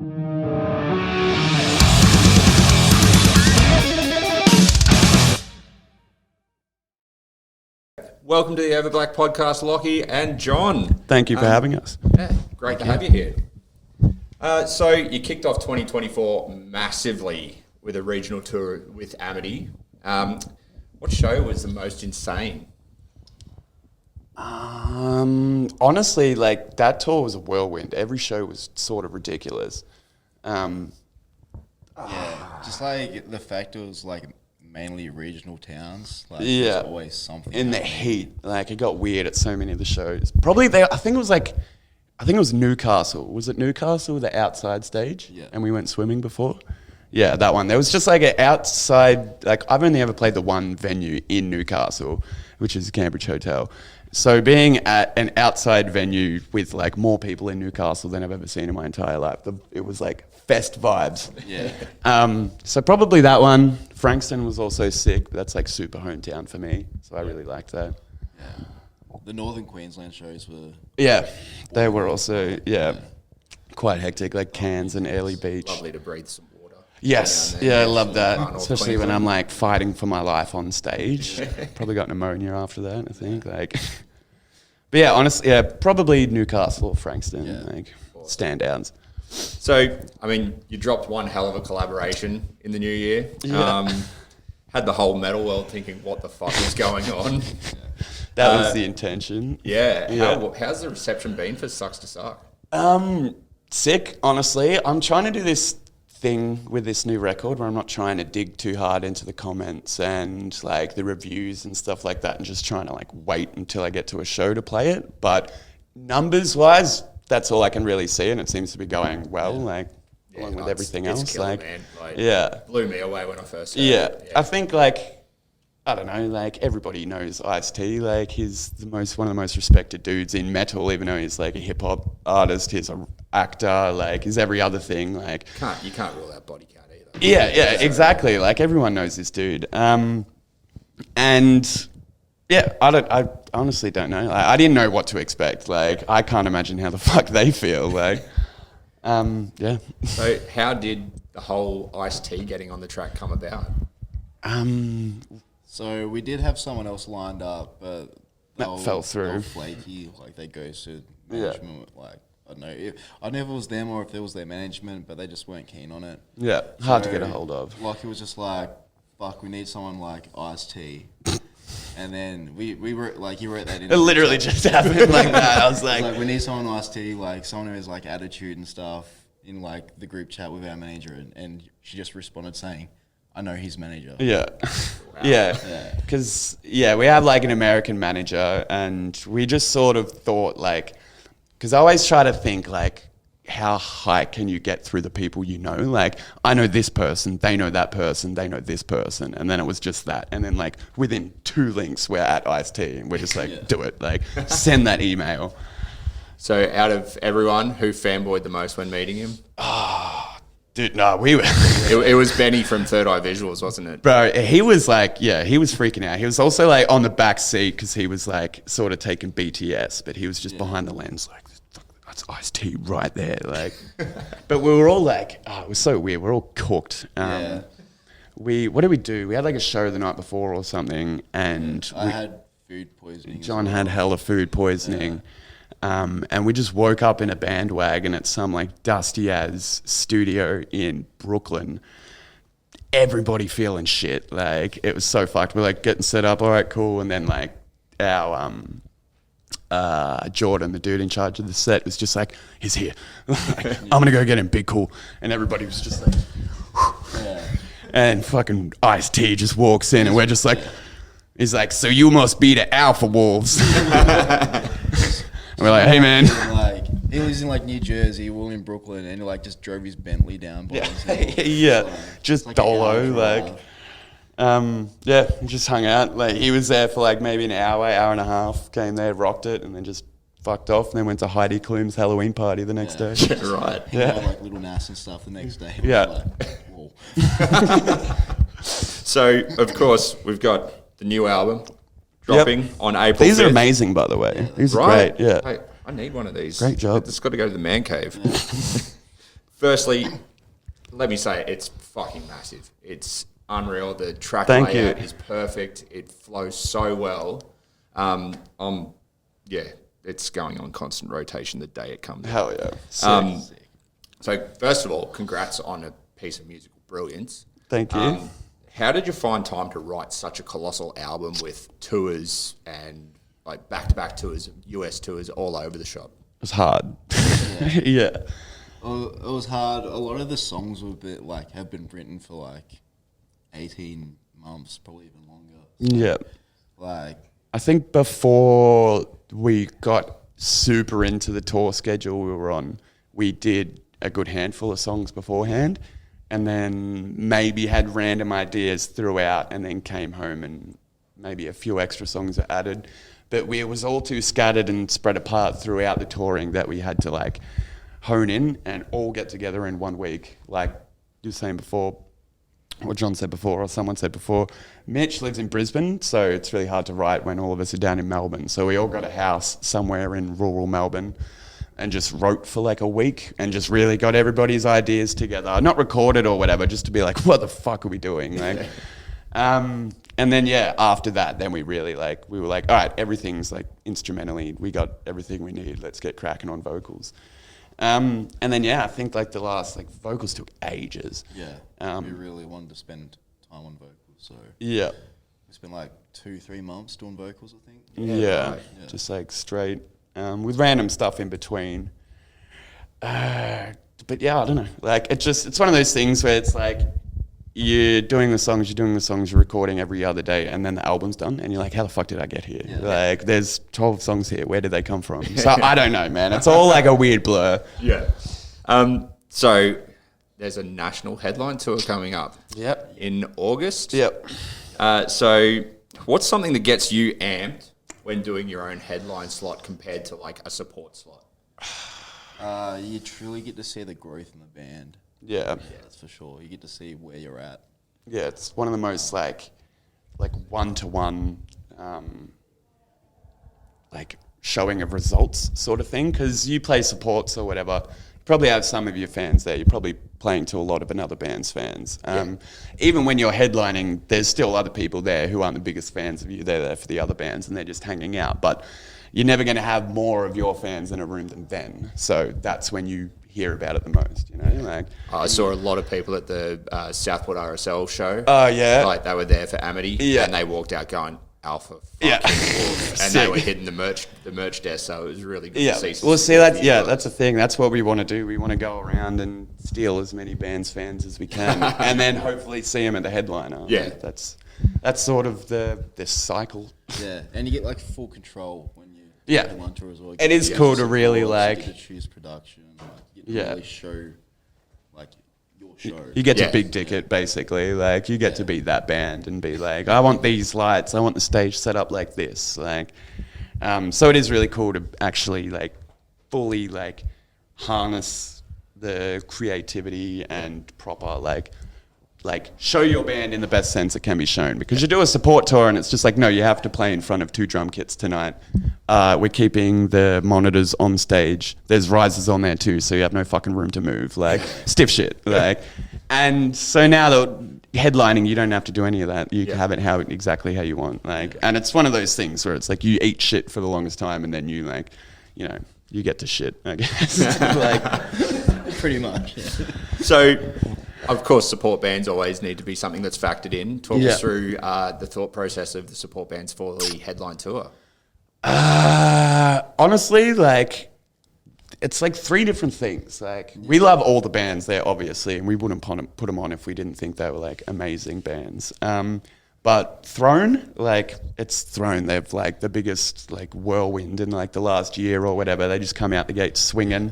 Welcome to the Everblack podcast, Lochie and John. Thank you for having us. Yeah, great to have you here. So you kicked off 2024 massively with a regional tour with ANIMATE. What show was the most insane? Honestly, like that tour was a whirlwind. Every show was sort of ridiculous. Yeah, just like the fact it was like mainly regional towns. Like, Yeah. there's always something In the happening. heat, like it got weird at so many of the shows. Probably I think it was Newcastle. Was it Newcastle, the outside stage? Yeah. And we went swimming before? Yeah, that one. There was just like an outside, like I've only ever played the one venue in Newcastle, which is the Cambridge Hotel. So being at an outside venue with like more people in Newcastle than I've ever seen in my entire life, it was like fest vibes. Yeah. So probably that one. Frankston was also sick. But that's like super hometown for me. So I really liked that. Yeah. The Northern Queensland shows were... Yeah, they were also, quite hectic, like Cairns and Airlie Beach. Lovely to breathe some water. Yes, Down there. yeah, I love Far that. North Especially when Queensland. I'm like fighting for my life on stage. Probably got pneumonia after that, I think. Like, but yeah, honestly, yeah, probably Newcastle or Frankston, like standouts. So, I mean, you dropped one hell of a collaboration in the new year. Yeah. Had the whole metal world thinking, what the fuck is going on? That was the intention. Yeah. How's the reception been for Sucks to Suck? Sick, honestly. I'm trying to do this thing with this new record where I'm not trying to dig too hard into the comments and like the reviews and stuff like that and just trying to like wait until I get to a show to play it. But numbers wise, that's all I can really see and it seems to be going well, like along with everything it's else. killer, Like, man. Like, yeah. blew me away when I first heard Yeah. it. I think like, I don't know, like everybody knows Ice-T, like he's one of the most respected dudes in metal, even though he's like a hip hop artist, he's an actor, like he's every other thing, like. You can't rule out body count either. Yeah, exactly. Like everyone knows this dude. And yeah, I honestly don't know. Like, I didn't know what to expect. Like I can't imagine how the fuck they feel. Like, yeah. So how did the whole Ice-T getting on the track come about? So we did have someone else lined up, but That fell through. they were flaky. Like they ghosted management. Like I don't know. I don't know if it was them or if it was their management, but they just weren't keen on it. Yeah, hard to So, get a hold of. Like it was just like, fuck, we need someone like Ice-T. And then we were like, you wrote that in. It literally just happened like that. I was Like like, we need someone Ice-T, like someone who has like attitude and stuff in like the group chat with our manager, and she just responded saying, "I know his manager." yeah. Yeah, because we have like an American manager, and we just sort of thought like, because I always try to think like, how high can you get through the people you know? Like, I know this person, they know that person, they know this person, and then it was just that, and then like within 2 links we're at Ice-T, and we're just like, do it, like send that email. So out of everyone, who fanboyed the most when meeting him? Dude, no, we were. It was Benny from Third Eye Visuals, wasn't it? Bro, he was like, he was freaking out. He was also like on the back seat because he was like sort of taking BTS, but he was just behind the lens like, fuck, that's Ice-T right there. Like, but we were all like, it was so weird. We're all cooked. What did we do? We had like a show the night before or something, and I had food poisoning. John had hella food poisoning. And we just woke up in a bandwagon at some like dusty ass studio in Brooklyn. Everybody feeling shit. Like it was so fucked. We're like getting set up. All right, cool. And then like our Jordan, the dude in charge of the set, was just like, he's here. Like, I'm gonna go get him. Be cool. And everybody was just like, and fucking Ice-T just walks in, and we're just like, he's like, so you must be the Alpha Wolves. And we're like, hey man. Like he was in like New Jersey, we were in Brooklyn, and he like just drove his Bentley down by himself. Just like dolo, an hour like. drive. We just hung out. Like he was there for like maybe an hour and a half. Came there, rocked it, and then just fucked off. And then went to Heidi Klum's Halloween party the next day. Right. Yeah, like Little Nas and stuff the next day. Yeah. Like, whoa. So of course we've got the new album dropping on April. These 5th. are amazing, by the way. These are Right? great. Yeah. Hey, I need one of these. Great job. It's got to go to the man cave. firstly, let me say it's fucking massive. It's unreal. The track Thank layout you. is perfect. It flows so well. It's going on constant rotation the day it comes out. Hell yeah. Sick. So first of all, congrats on a piece of musical brilliance. Thank you. How did you find time to write such a colossal album with tours and like back-to-back tours, US tours all over the shop? It was hard. Yeah. Well, it was hard. A lot of the songs were have been written for like 18 months, probably even longer. Yeah. Like, I think before we got super into the tour schedule we were on, we did a good handful of songs beforehand, and then maybe had random ideas throughout, and then came home and maybe a few extra songs are added. But it was all too scattered and spread apart throughout the touring that we had to like hone in and all get together in 1 week. Like you were saying before, or John said before, or someone said before, Mitch lives in Brisbane, so it's really hard to write when all of us are down in Melbourne. So we all got a house somewhere in rural Melbourne and just wrote for like a week and just really got everybody's ideas together. Not recorded or whatever, just to be like, what the fuck are we doing? Like, and then, after that, then we really we were like, all right, everything's like instrumentally, we got everything we need. Let's get cracking on vocals. And then, I think like the last vocals took ages. Yeah. We really wanted to spend time on vocals. So Yeah. we spent like 2-3 months doing vocals, I think. Yeah. right. Yeah. Just like straight, with random stuff in between. But yeah, I don't know. Like it's one of those things where it's like you're doing the songs, you're recording every other day, and then the album's done, and you're like, how the fuck did I get here? Yeah. Like, there's 12 songs here. Where did they come from? So I don't know, man. It's all like a weird blur. Yeah. So there's a national headline tour coming up. Yep. In August. Yep. So what's something that gets you amped when doing your own headline slot compared to like a support slot? You truly get to see the growth in the band. Yeah. Yeah, that's for sure. You get to see where you're at. Yeah, it's one of the most like one-to-one showing of results sort of thing, because you play supports or whatever, you probably have some of your fans there, you're probably playing to a lot of another band's fans. Even when you're headlining, there's still other people there who aren't the biggest fans of you, they're there for the other bands and they're just hanging out, but you're never going to have more of your fans in a room than them, so that's when you hear about it the most, you know? Like, I saw a lot of people at the Southport RSL show. Oh, yeah? Like they were there for Amity, Yeah. and they walked out going, Alpha, Yeah. and they Sick. were hitting the merch desk, so it was really good Yeah, to see. some well, see support. that's the thing. That's what we want to do. We want to go around and steal as many bands' fans as we can, and then hopefully see them at the headliner. Yeah. Like, that's sort of this cycle. Yeah, and you get like full control when you Yeah. headline tour as well. It is cool to really, You get to choose production. You get to Yeah. really show like your show. You get Yeah. to big dick it, basically. Like, you get to be that band and be like, I want these lights. I want the stage set up like this. Like, so it is really cool to actually like fully like harness the creativity and proper like show your band in the best sense it can be shown, because you do a support tour and it's just like, no, you have to play in front of 2 drum kits tonight. We're keeping the monitors on stage. There's risers on there too, so you have no fucking room to move. Like, stiff shit. Like, and so now that headlining, you don't have to do any of that. You can have it exactly how you want. Like, and it's one of those things where it's like you eat shit for the longest time, and then you like, you know, you get to shit, I guess. Like, Pretty much. Yeah. So, of course, support bands always need to be something that's factored in. Talk Yeah. us through the thought process of the support bands for the headline tour. honestly, like, it's like 3 different things. Like, we love all the bands there, obviously, and we wouldn't put them on if we didn't think they were like amazing bands. But Throne, like, it's Throne. They've like the biggest like whirlwind in like the last year or whatever. They just come out the gate swinging.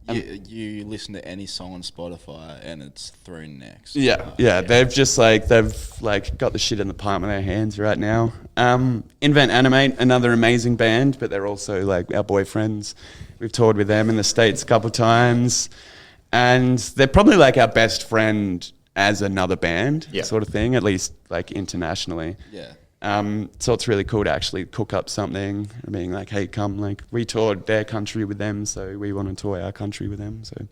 You listen to any song on Spotify and it's thrown next. Yeah. They've got the shit in the palm of their hands right now. Invent Animate, another amazing band, but they're also like our boyfriends. We've toured with them in the States a couple of times, and they're probably like our best friend as another band, sort of thing, at least like internationally. Yeah. So it's really cool to actually cook up something and being like, hey, come, like, we toured their country with them, so we want to tour our country with them. So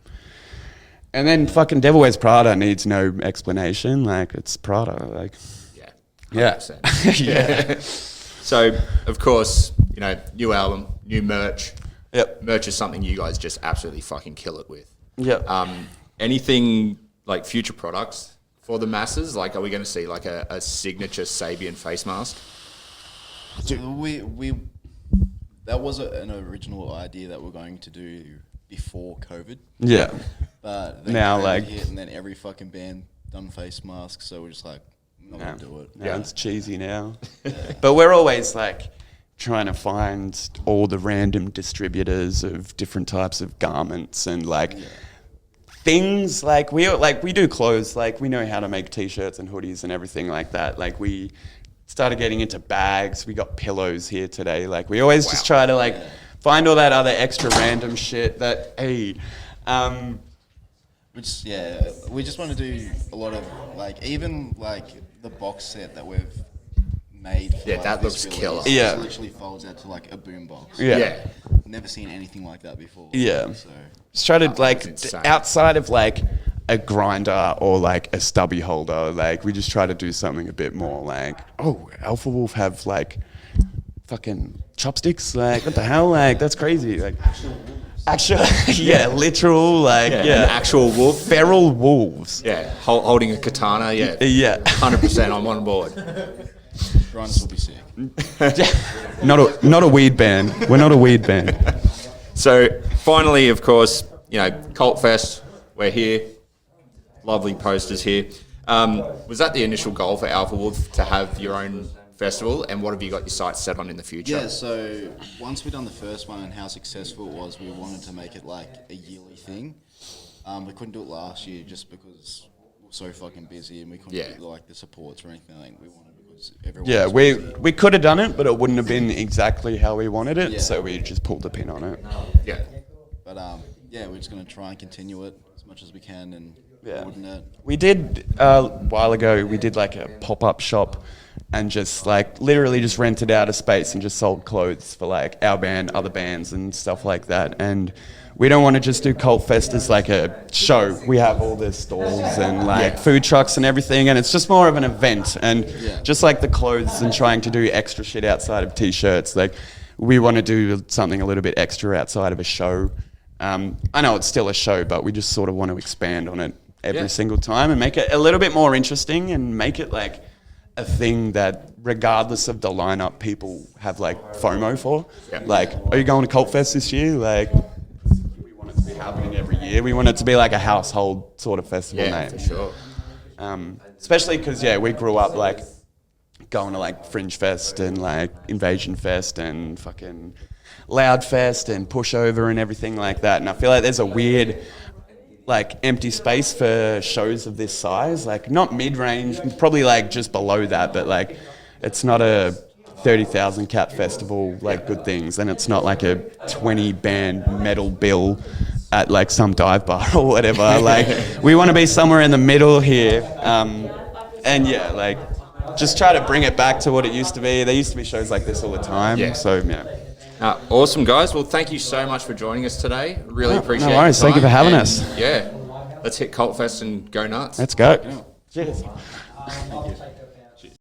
And then fucking Devil Wears Prada needs no explanation. Like, it's Prada. Like, yeah. 100%. yeah. So, of course, you know, new album, new merch. Yep. Merch is something you guys just absolutely fucking kill it with. Yep. Anything like future products for the masses? Like, are we going to see like a signature Sabian face mask? So that was an original idea that we're going to do before COVID. Yeah. But then Now, COVID like, hit, and then every fucking band done face masks, so we're just like, I'm not gonna do it. Yeah, it's cheesy now. But we're always like trying to find all the random distributors of different types of garments and like things like we do clothes, like we know how to make t-shirts and hoodies and everything like that. Like we started getting into bags. We got pillows here today. Like we always just try to like find all that other extra random shit that Which we just want to do a lot of like even like the box set that we've made. For, Yeah, like, that this looks release. killer. Yeah. It literally folds out to like a boom box. Yeah. Never seen anything like that before. Yeah. So Just try to like insane. outside of like a grinder or like a stubby holder, like we just try to do something a bit more like, oh, Alpha Wolf have like fucking chopsticks, like what the hell, like that's crazy, like actual literal, like An actual wolf. feral wolves. Yeah, holding a katana. Yeah, Yeah. 100%. I'm on board. grinders will be sick. Not a weed band. We're not a weed band. So finally, of course, you know, Cvltfest. We're here. Lovely posters here. Was that the initial goal for Alpha Wolf to have your own festival? And what have you got your sights set on in the future? Yeah, so once we done the first one and how successful it was, we wanted to make it like a yearly thing. We couldn't do it last year just because we were so fucking busy and we couldn't do like the supports or anything like we wanted because everyone Yeah, was we busy. could have done it, but it wouldn't have been exactly how we wanted it, Yeah. so we just pulled the pin on it. Yeah. But we're just gonna try and continue it as much as we can and broaden it. We did a while ago. We did like a pop-up shop, and just like literally just rented out a space and just sold clothes for like our band, other bands, and stuff like that. And we don't want to just do Cvltfest as like a show. We have all the stalls and like food trucks and everything, and it's just more of an event. And just like the clothes and trying to do extra shit outside of t-shirts, like we want to do something a little bit extra outside of a show. I know it's still a show, but we just sort of want to expand on it every single time and make it a little bit more interesting and make it like a thing that regardless of the lineup, people have like FOMO for. Like, are you going to Cvltfest this year? Like, we want it to be happening every year. We want it to be like a household sort of festival name. For sure. Especially because, we grew up like going to like Fringe Fest and like Invasion Fest and fucking Loud Fest and Pushover and everything like that. And I feel like there's a weird like empty space for shows of this size, like not mid-range, probably like just below that, but like it's not a 30,000 cap festival like Good Things, and it's not like a 20 band metal bill at like some dive bar or whatever. Like we want to be somewhere in the middle here, and like just try to bring it back to what it used to be. There used to be shows like this all the time. Awesome, guys. Well, thank you so much for joining us today. Really appreciate it. No worries. Thank you for having us. Yeah. Let's hit Cvltfest and go nuts. Let's go. Cheers. Thank you.